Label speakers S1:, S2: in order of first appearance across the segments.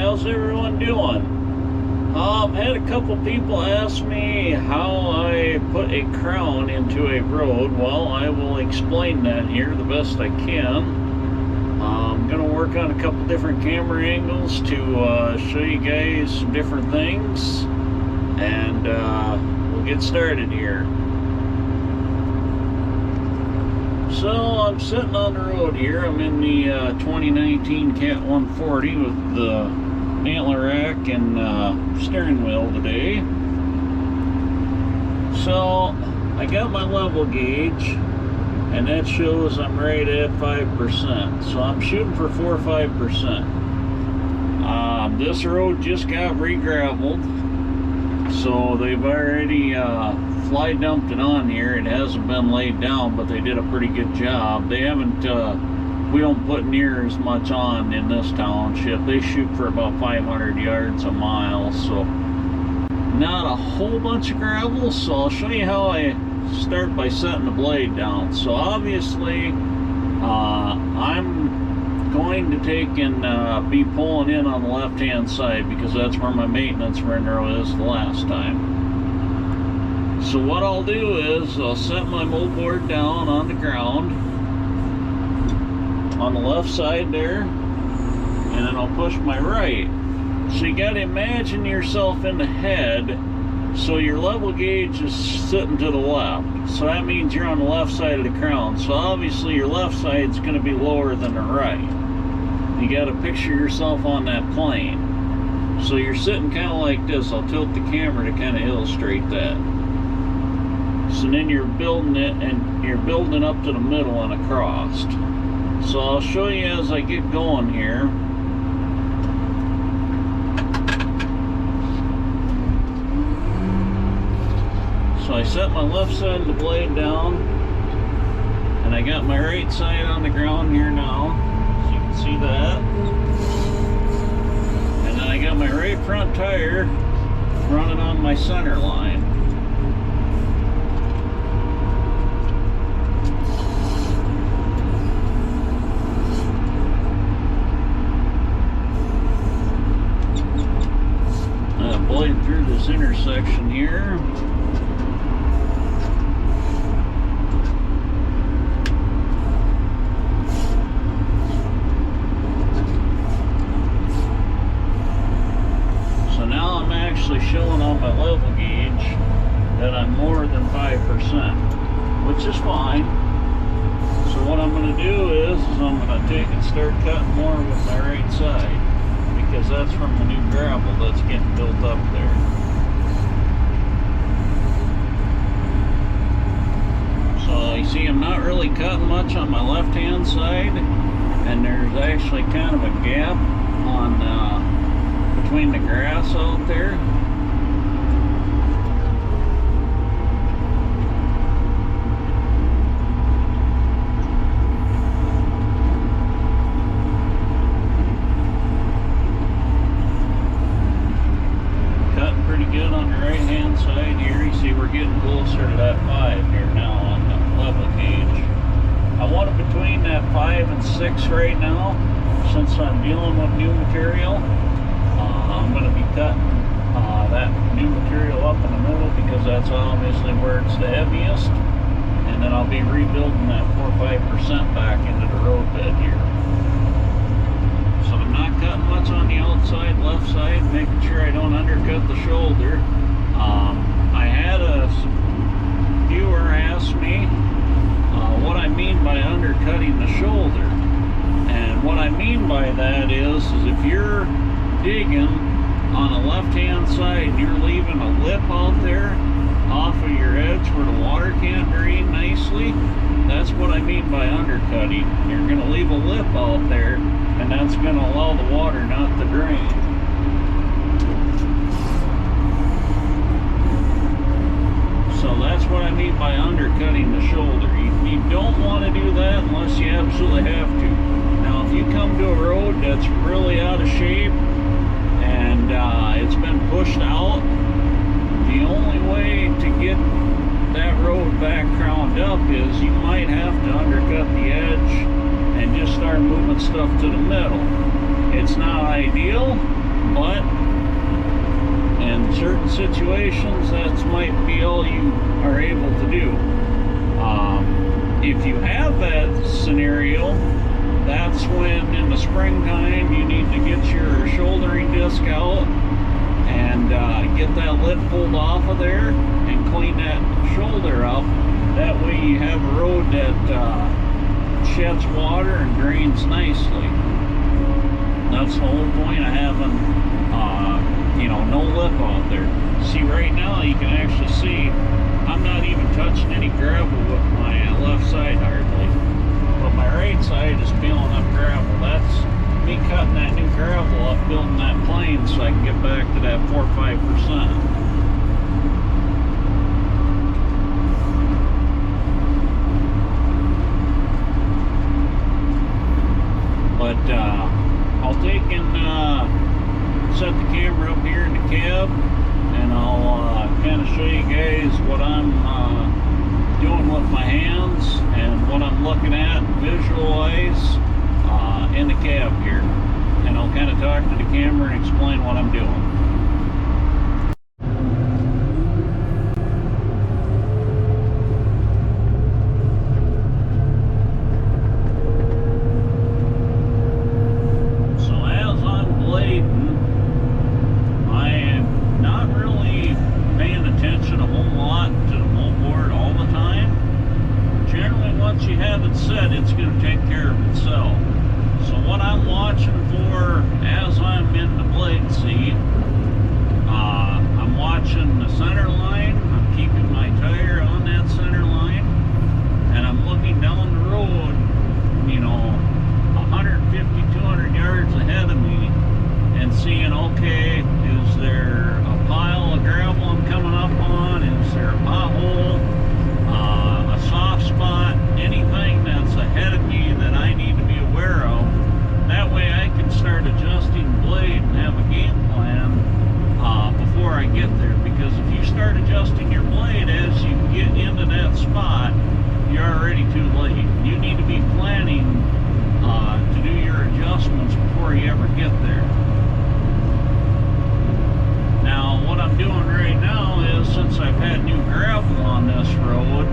S1: how's everyone doing? Had a couple people ask me how I put a crown into a road. Well, I will explain that here the best I can. I'm going to work on a couple different camera angles to show you guys some different things, and we'll get started here. So I'm sitting on the road here. I'm in the 2019 Cat 140 with the antler rack and steering wheel today. So I got my level gauge, and that shows I'm right at 5%. So I'm shooting for 4 or 5%. This road just got re-graveled, so they've already fly dumped it on here. It hasn't been laid down, but they did a pretty good job. They haven't we don't put near as much on in this township. They shoot for about 500 yards a mile, so not a whole bunch of gravel. So I'll show you how I start by setting the blade down. So obviously I'm going to take and be pulling in on the left hand side, because that's where my maintenance window is the last time. So what I'll do is I'll set my moldboard down on the ground on the left side there, and then I'll push my right. So you got to imagine yourself in the head, so your level gauge is sitting to the left, so that means you're on the left side of the crown. So obviously your left side is going to be lower than the right. You got to picture yourself on that plane. So you're sitting kind of like this. I'll tilt the camera to kind of illustrate that. So then you're building it, and you're building it up to the middle and across. So I'll show you as I get going here. So I set my left side of the blade down, and I got my right side on the ground here now, so you can see that. And then I got my right front tire running on my center line. Blade through this intersection here. So now I'm actually showing on my level gauge that I'm more than 5%, which is fine. So what I'm going to do is I'm going to take and start cutting more with my right side, because that's from the new gravel that's getting built up there. So you see I'm not really cutting much on my left hand side, and there's actually kind of a gap on between the grass out there. Good on the right hand side here. You see we're getting closer to that 5 here now on the level gauge. I want it between that 5 and 6 right now, since I'm dealing with new material. I'm going to be cutting that new material up in the middle, because that's obviously where it's the heaviest, and then I'll be rebuilding that 4 or 5% back into the road bed here. So I'm not cutting much on the outside left side, making sure I don't undercut the shoulder. I had a viewer ask me what I mean by undercutting the shoulder. And what I mean by that is if you're digging on the left hand side and you're leaving a lip out there off of your edge where the water can't drain nicely, that's what I mean by undercutting. You're going to leave a lip out there, and that's going to allow the water not to drain. So that's what I mean by undercutting the shoulder. You don't want to do that unless you absolutely have to. Now if you come to a road that's really out of shape and it's been pushed out, the only way to get that road back crowned up is you might have to undercut the edge and just start moving stuff to the middle. It's not ideal, But in certain situations, that might be all you are able to do. If you have that scenario, that's when in the springtime you need to get your shouldering disc out and get that lip pulled off of there and clean that shoulder up. That way you have a road that sheds water and drains nicely. That's the whole point of having no lip out there. See, right now you can actually see I'm not even touching any gravel with my left side hardly, but my right side is peeling up gravel. That's me cutting that new gravel up, building that plane so I can get back to that 4 or 5%. But I'll take and set the camera up here in the cab, and I'll kind of show you guys what I'm doing with my hands and what I'm looking at, visualize in the cab here. And I'll kind of talk to the camera and explain what I'm doing. It's going to take care of itself. So what I'm watching for as I'm in the blade seat, I'm watching the center line. I'm keeping my tire on that center line, and I'm looking down the road, 150, 200 yards ahead of me, and seeing, okay, is there a pile of gravel I'm coming up on? Is there a pothole? A soft spot? Anything that's ahead of me that I need to be aware of. That way I can start adjusting the blade and have a game plan before I get there. Because if you start adjusting your blade as you get into that spot, you're already too late. You need to be planning to do your adjustments before you ever get there. Now what I'm doing right now is, since I've had new gravel on this road,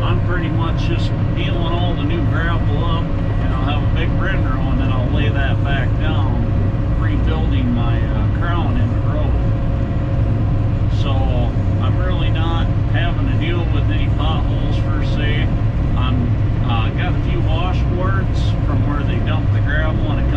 S1: I'm pretty much just peeling all the new gravel up, and I'll have a big render on, and I'll lay that back down, rebuilding my crown in the road. So I'm really not having to deal with any potholes per se. I'm got a few washboards from where they dump the gravel, and it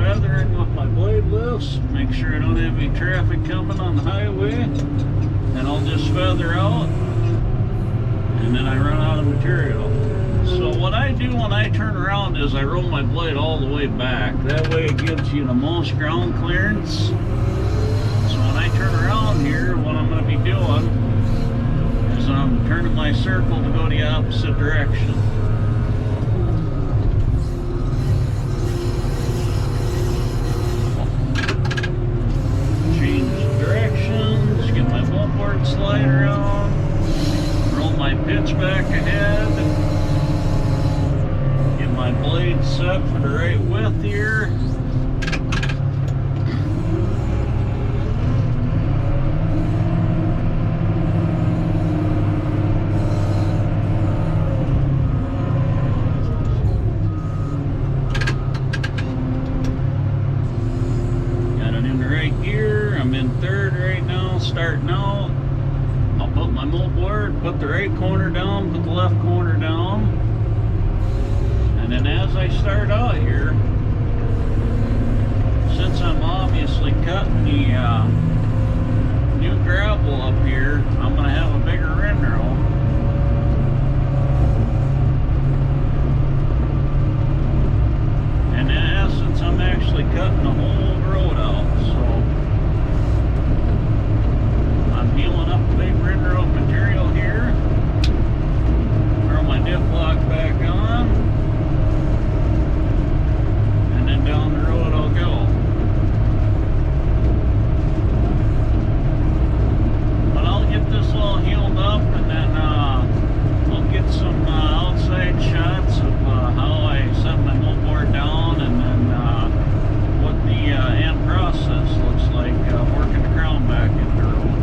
S1: feathering with my blade lifts, make sure I don't have any traffic coming on the highway, and I'll just feather out, and then I run out of material. So what I do when I turn around is I roll my blade all the way back. That way it gives you the most ground clearance. So when I turn around here, what I'm going to be doing is I'm turning my circle to go the opposite direction. Get my moldboard slide around, roll my pitch back ahead, get my blade set for the right width here. Got it in the right gear. I'm in third right now. Starting out, I'll put my moldboard, put the right corner down, put the left corner down, and then as I start out here, since I'm obviously cutting the new gravel up here, I'm going to have a bigger windrow. And in essence, I'm actually cutting the whole road out, so healing up a big windrow of material here. Throw my diff lock back on. And then down the road I'll go. But I'll get this all healed up, and then I'll get some outside shots of how I set my moldboard down, and then what the end process looks like working the crown back into the road.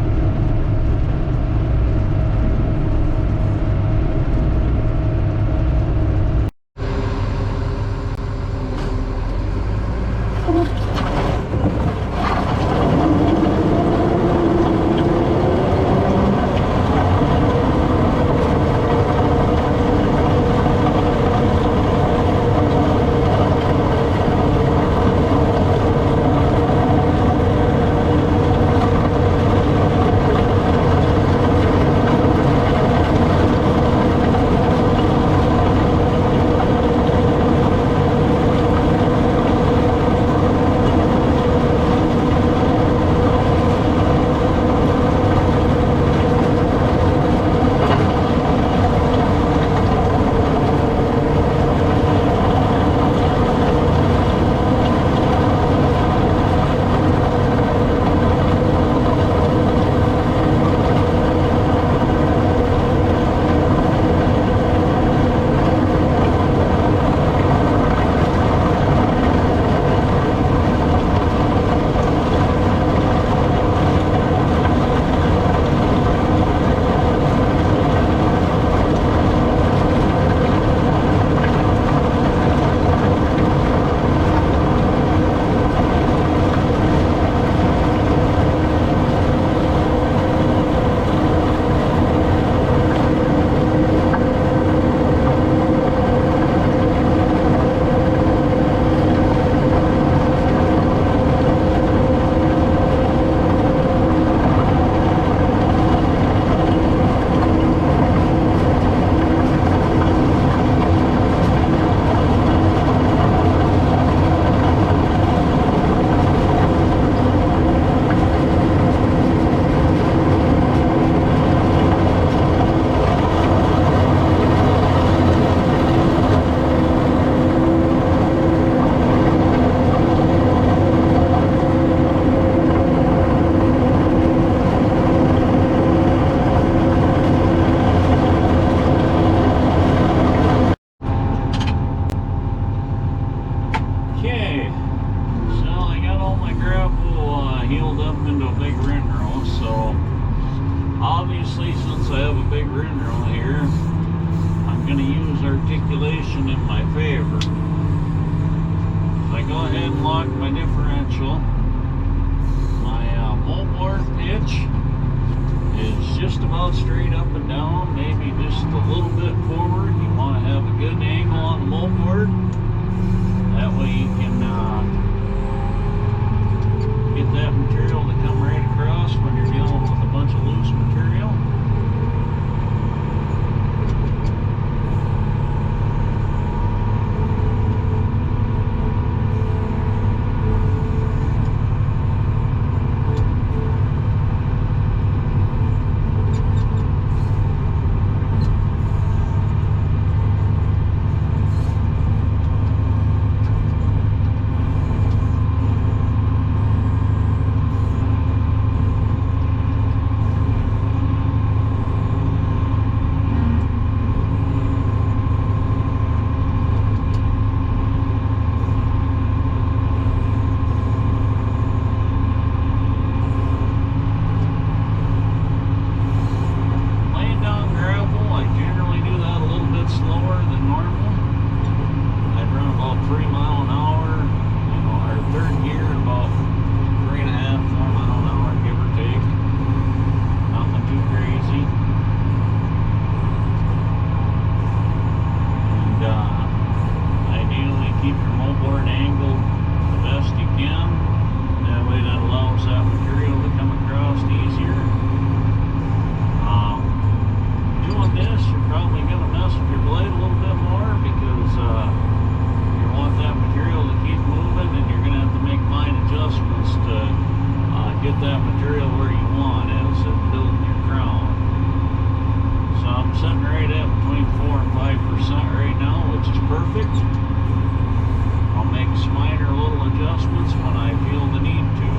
S1: articulation in my favor. If I go ahead and lock my differential, my moldboard pitch is just about straight up and down, maybe just a little bit forward. You want to have a good angle on the moldboard. That way you can different angle the best you can. That way that allows that material to come across easier. Doing this, you're probably going to mess with your blade a little bit more because you want that material to keep moving, and you're going to have to make fine adjustments to get that material where you want as it builds your crown. So I'm sitting right at between 4 and 5% right now, which is perfect. I'll make some minor little adjustments when I feel the need to.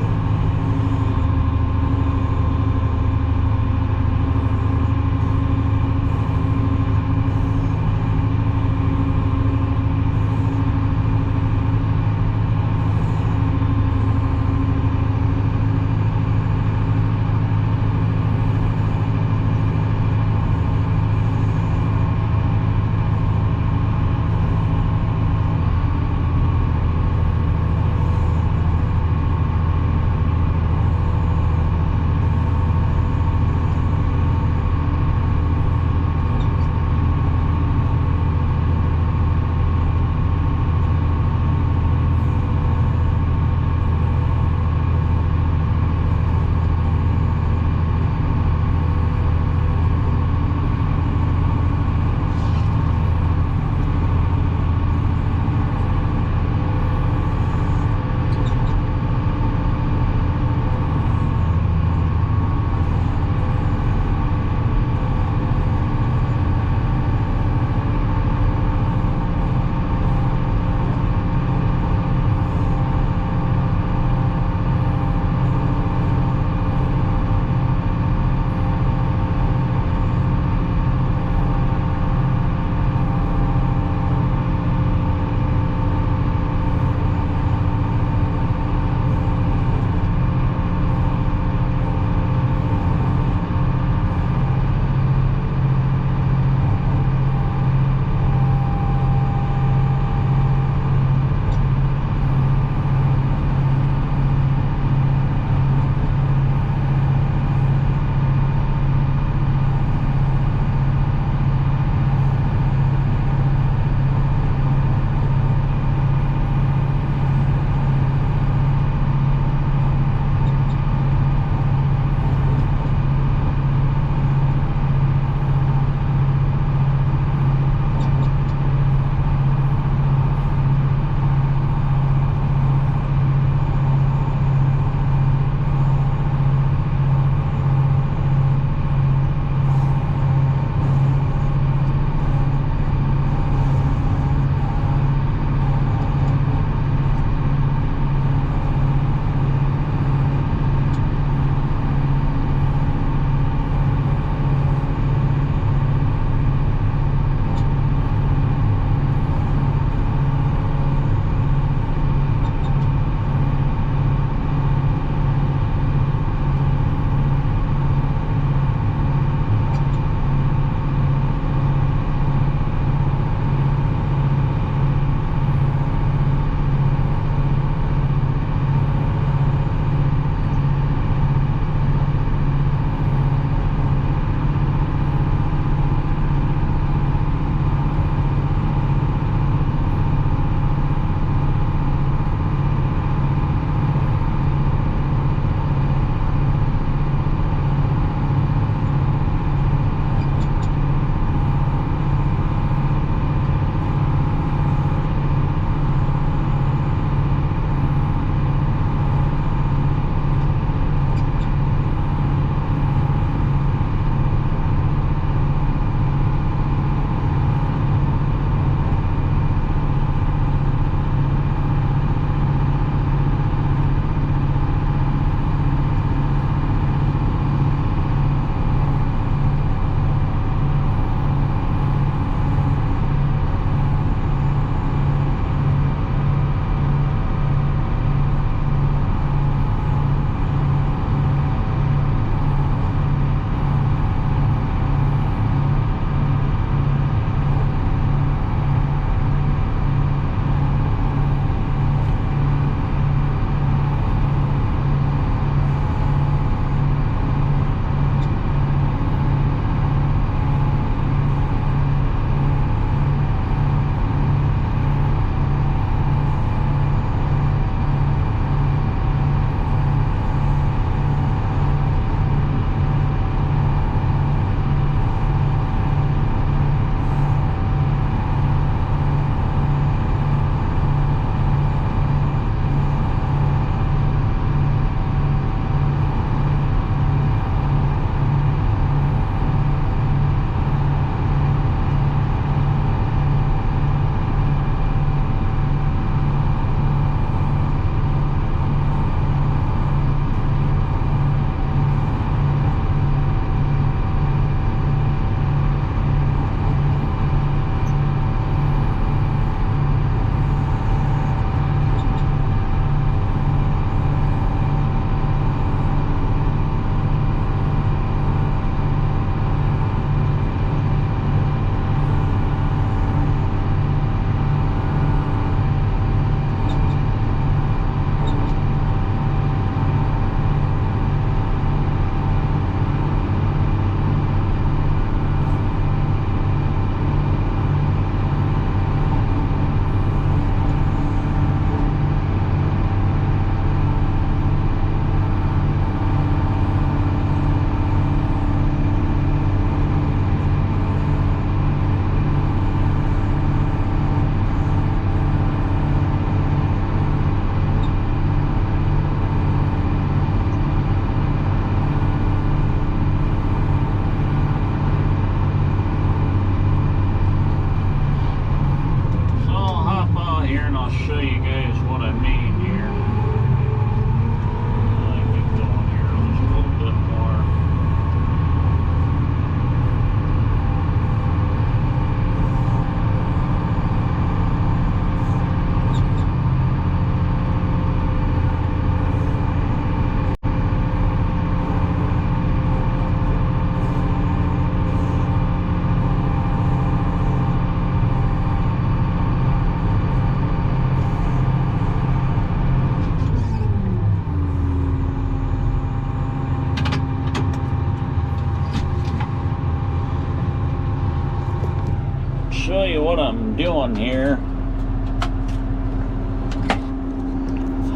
S1: show you what I'm doing here.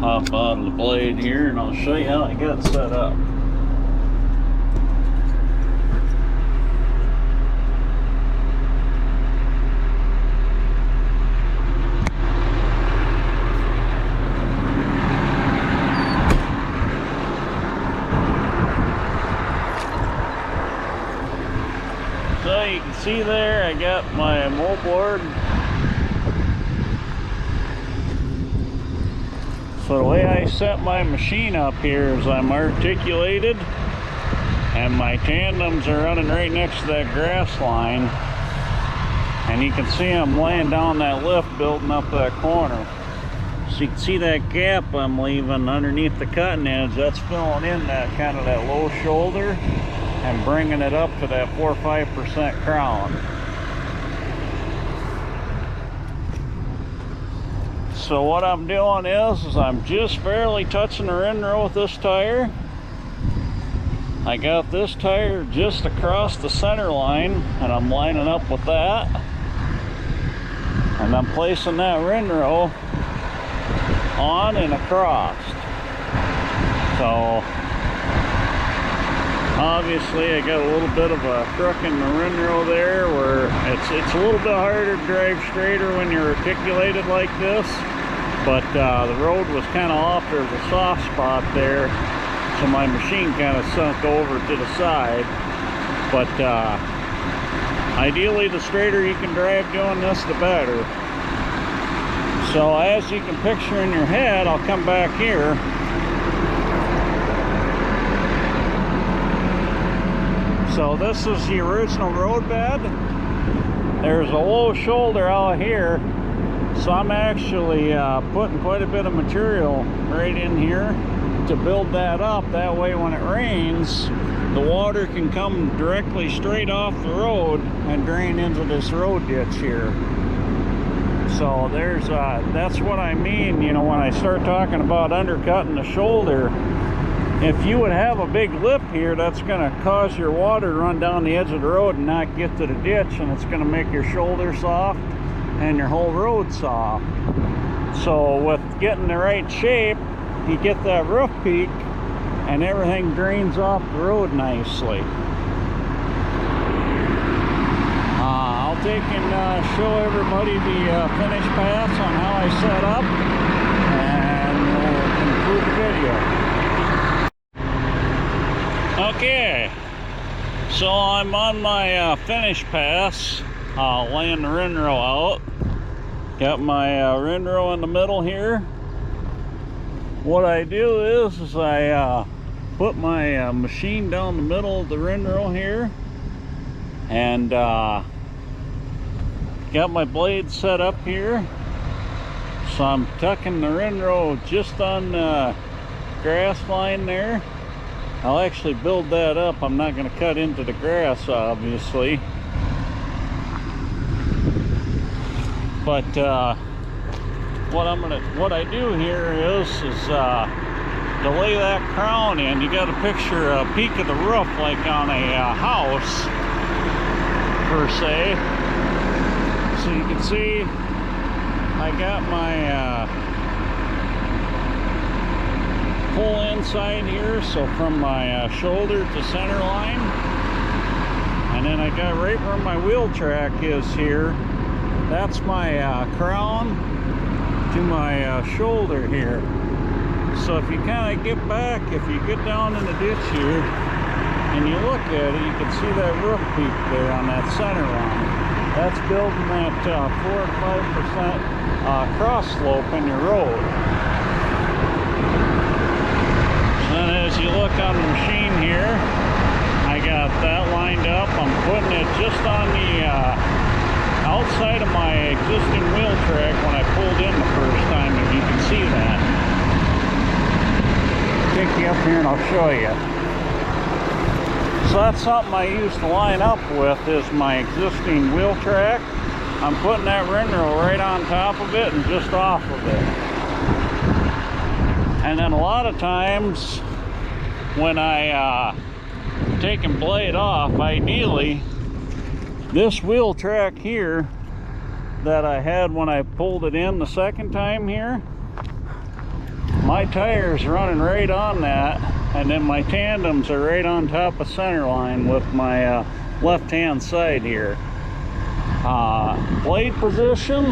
S1: Hop out of the blade here and I'll show you how I got set up. So you can see there, I got my moldboard. So the way I set my machine up here is I'm articulated and my tandems are running right next to that grass line. And you can see I'm laying down that lift building up that corner. So you can see that gap I'm leaving underneath the cutting edge. That's filling in that kind of that low shoulder and bringing it up to that 4 or 5% crown. So what I'm doing is I'm just barely touching the windrow with this tire. I got this tire just across the center line and I'm lining up with that. And I'm placing that windrow on and across. So obviously I got a little bit of a crook in the windrow there where it's a little bit harder to drive straighter when you're articulated like this. But the road was kind of off. There's a soft spot there, so my machine kind of sunk over to the side. But ideally, the straighter you can drive doing this, the better. So as you can picture in your head, I'll come back here. So this is the original road bed. There's a low shoulder out here. So I'm actually putting quite a bit of material right in here to build that up. That way when it rains, the water can come directly straight off the road and drain into this road ditch here. So there's that's what I mean, you know, when I start talking about undercutting the shoulder. If you would have a big lip here, that's going to cause your water to run down the edge of the road and not get to the ditch, and it's going to make your shoulder soft and your whole road soft. So with getting the right shape, you get that roof peak and everything drains off the road nicely. I'll take and show everybody the finished pass on how I set up, and we'll conclude the video. Okay, so I'm on my finish pass, laying the windrow out. Got my windrow in the middle here. What I do is I put my machine down the middle of the windrow here, and got my blade set up here. So I'm tucking the windrow just on the grass line there. I'll actually build that up. I'm not going to cut into the grass, obviously. But what I do here is to lay that crown in. You got to picture a peak of the roof like on a house per se. So you can see I got my pull inside here, so from my shoulder to center line, and then I got right where my wheel track is here. That's my crown to my shoulder here. So if you kind of get back, if you get down in the ditch here and you look at it, you can see that roof peak there on that center line. That's building that 4 or 5% cross slope in your road. And as you look on the machine here, I got that lined up. I'm putting it just on the outside of my existing wheel track when I pulled in the first time, if you can see that. Take you up here and I'll show you. So that's something I used to line up with, is my existing wheel track. I'm putting that windrow right on top of it and just off of it. And then a lot of times when I taking blade off, ideally this wheel track here that I had when I pulled it in the second time here. My tire's running right on that, and then my tandems are right on top of center line with my left-hand side here. Blade position,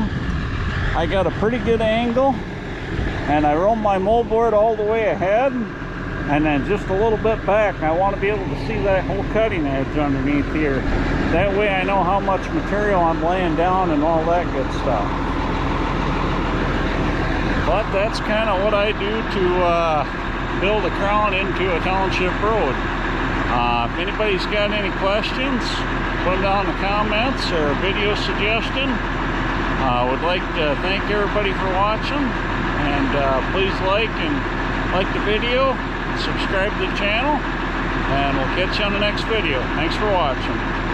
S1: I got a pretty good angle, and I roll my moldboard all the way ahead and then just a little bit back. I want to be able to see that whole cutting edge underneath here. That way I know how much material I'm laying down and all that good stuff. But that's kind of what I do to build a crown into a township road. If anybody's got any questions, put them down in the comments or a video suggestion. Would like to thank everybody for watching, and please like the video, subscribe to the channel, and we'll catch you on the next video. Thanks for watching.